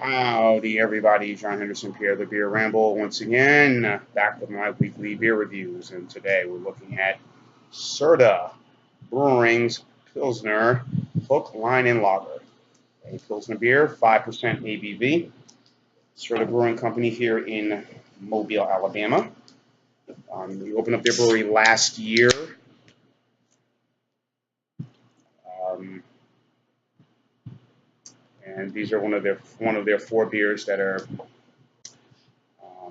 Howdy, everybody. John Henderson, Pierre the Beer Ramble, once again, back with my weekly beer reviews. And today we're looking at Serda Brewing's Pilsner Hook, Line, and Lager. A Pilsner beer, 5% ABV. Serda Brewing Company here in Mobile, Alabama. We opened up their brewery last year. Um, and these are one of their four beers that are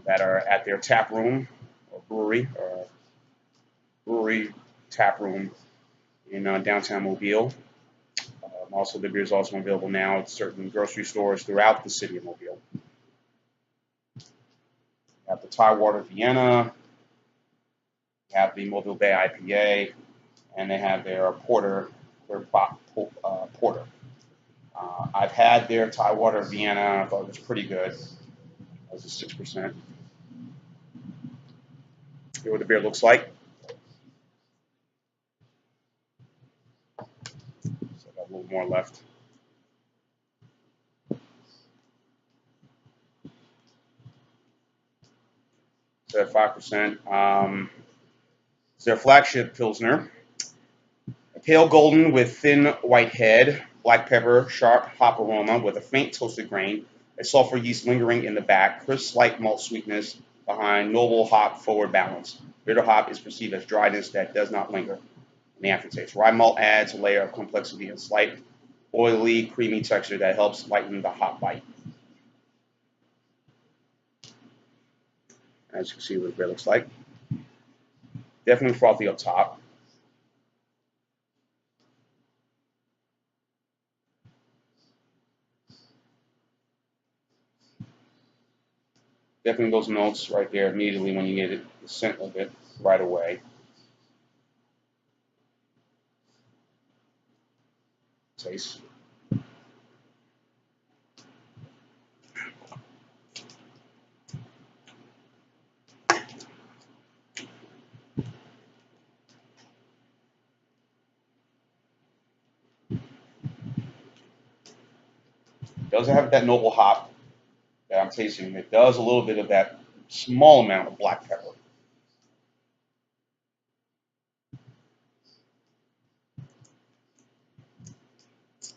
at their tap room or brewery tap room in downtown Mobile. Also, the beer is also available now at certain grocery stores throughout the city of Mobile. We have the Tidewater Vienna, we have the Mobile Bay IPA, and they have their porter, porter. I've had their Tidewater Vienna. I thought it was pretty good. It was a 6%. Here's what the beer looks like. So I got a little more left. So at 5%. It's their flagship Pilsner. A pale golden with thin white head, black pepper, sharp hop aroma with a faint toasted grain, a sulfur yeast lingering in the back, crisp light malt sweetness behind, noble hop forward balance. Bitter hop is perceived as dryness that does not linger in the aftertaste. Rye malt adds a layer of complexity and slight oily, creamy texture that helps lighten the hop bite. As you can see what the beer looks like. Definitely frothy up top. Definitely those notes right there immediately when you get it, the scent of it right away. Taste. Doesn't have that noble hop that I'm tasting. It does a little bit of that small amount of black pepper.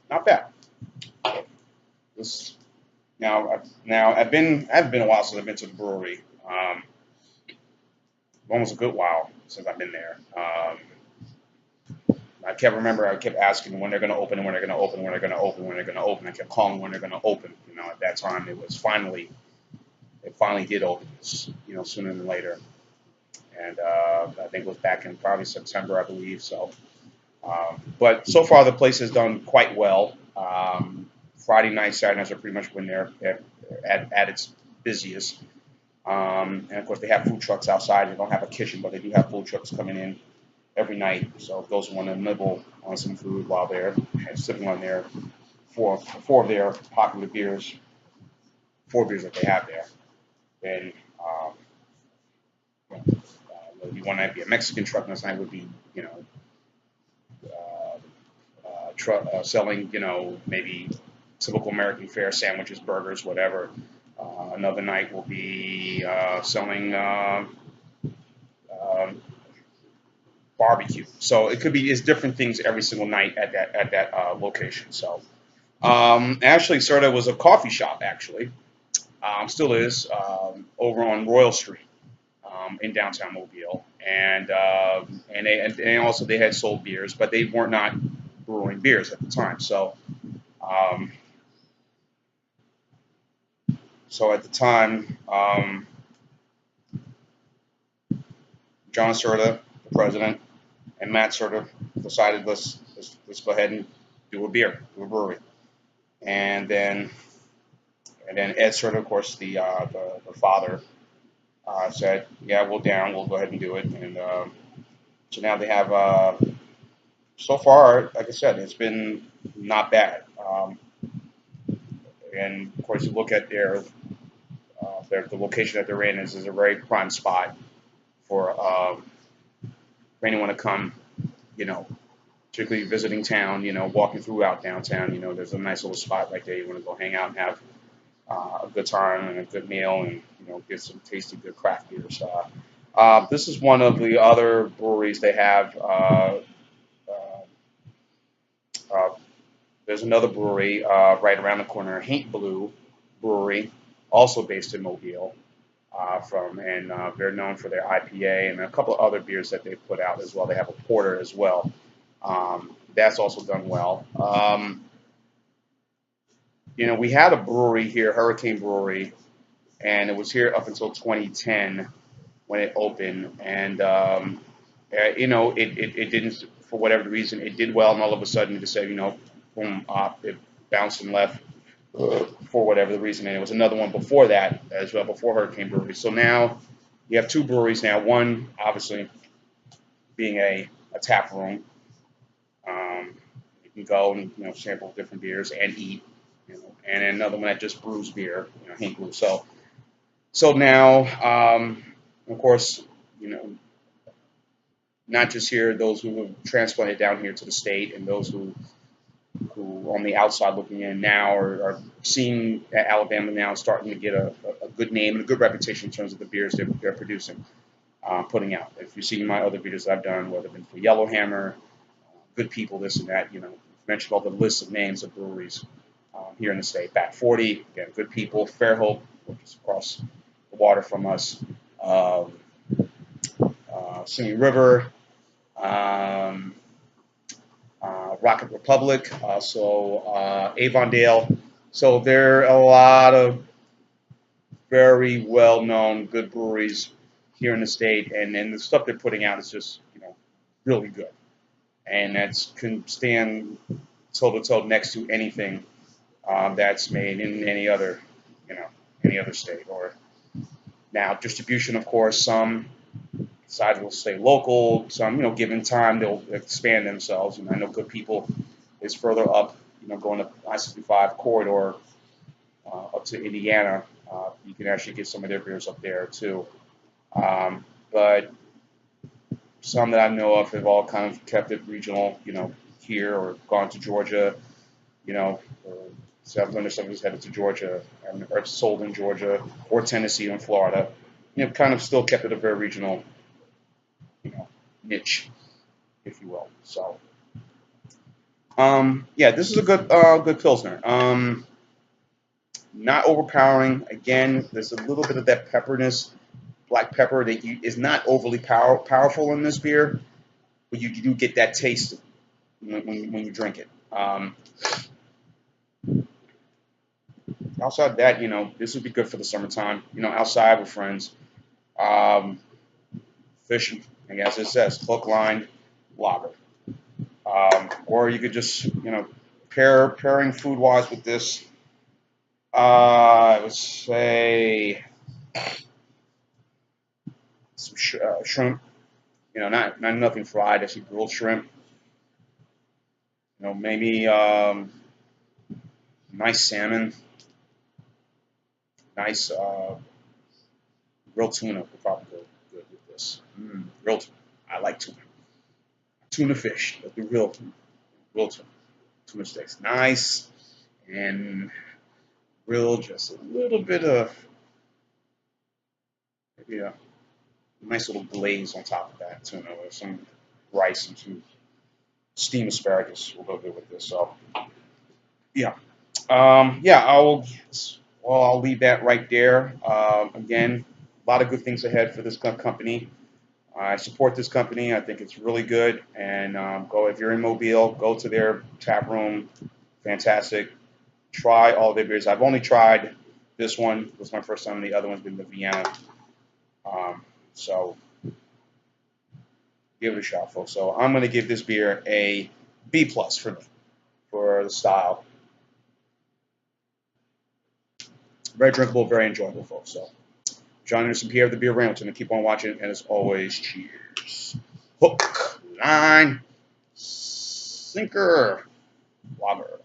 Not bad. This now I've been a while since I've been to the brewery. Almost a good while since I've been there. I kept remember I kept asking when they're going to open and when they're going to open, when they're going to open, when they're going to open. I kept calling when they're going to open. At that time it finally did open. Sooner than later. And I think it was back in probably September, I believe. So, but so far the place has done quite well. Friday nights, Saturday nights are pretty much when they're at its busiest. And of course, they have food trucks outside. They don't have a kitchen, but they do have food trucks coming in every night. So if those want to nibble on some food while they're sipping on their four of their popular beers, four beers that they have there, then maybe one night be a Mexican truck, next night would be selling maybe typical American fare sandwiches, burgers, whatever. Another night will be selling barbecue. So it's different things every single night at that location. So actually, Serda was a coffee shop actually, still is over on Royal Street in downtown Mobile, and they had sold beers, but they were not brewing beers at the time. Um, so at the time, John Serda, the president, and Matt Serda decided let's go ahead and do a brewery, and then Ed Serda, of course, the father, said, yeah, we'll go ahead and do it, and so now they have. So far, like I said, it's been not bad. And of course, you look at the location that they're in is a very prime spot for anyone to come, particularly visiting town, walking throughout downtown. There's a nice little spot right there. You want to go hang out and have a good time and a good meal, and get some tasty good craft beers. This is one of the other breweries they have. Uh, there's another brewery right around the corner, Haint Blue Brewery, also based in Mobile. They're known for their IPA and a couple of other beers that they put out as well. They have a porter as well. That's also done well. We had a brewery here, Hurricane Brewery, and it was here up until 2010 when it opened. And it didn't, for whatever reason, it did well, and all of a sudden it just said, boom, it bounced and left for whatever the reason. And it was another one before that as well, before Hurricane Brewery. So now you have two breweries now. One, obviously, being a tap room. You can go and sample different beers and eat. And another one that just brews beer, Hank Blue. So now, of course, not just here, those who have transplanted down here to the state, and those who on the outside looking in now are seeing Alabama now starting to get a good name and a good reputation in terms of the beers they're producing, putting out. If you've seen my other videos that I've done, whether it's been for Yellowhammer, Good People, this and that, mentioned all the lists of names of breweries here in the state. Back 40, again, Good People, Fairhope, which is across the water from us, Singing River, Rocket Republic, also Avondale. So there are a lot of very well-known good breweries here in the state, and the stuff they're putting out is just really good, and that can stand toe-to-toe next to anything that's made in any other state. Or now distribution, of course, some sides will stay local. Some, given time, they'll expand themselves. And I know Good People is further up, going up I-65 corridor up to Indiana. You can actually get some of their beers up there too. But some that I know of have all kind of kept it regional, here, or gone to Georgia, or some of us headed to Georgia or sold in Georgia or Tennessee and Florida. Kind of still kept it a very regional, niche, if you will. So, yeah, this is a good Pilsner. Not overpowering. Again, there's a little bit of that pepperness, black pepper that is not overly powerful in this beer, but you do get that taste when you drink it. Outside that, this would be good for the summertime. Outside with friends, fishing. I guess it says hook, line, lager. Or you could just, pairing food-wise with this. I would say some shrimp. Not nothing fried. Actually, grilled shrimp. Maybe nice salmon. Nice grilled tuna would probably go good with this. Grilled tuna. I like tuna. Tuna fish. The real tuna. Tuna steaks. Nice. And grilled just a little bit of maybe a nice little glaze on top of that tuna with some rice and some steamed asparagus will go good with this. So, yeah. I'll leave that right there. Again, a lot of good things ahead for this company. I support this company. I think it's really good. And if you're in Mobile, go to their tap room. Fantastic. Try all their beers. I've only tried this one. It was my first time. The other one's been the Vienna. So give it a shot, folks. So I'm going to give this beer a B+ for me, for the style. Very drinkable, very enjoyable, folks. So, John Anderson, Pierre of the Beer Ramilton, and keep on watching. And as always, cheers. Hook, line, sinker, lager.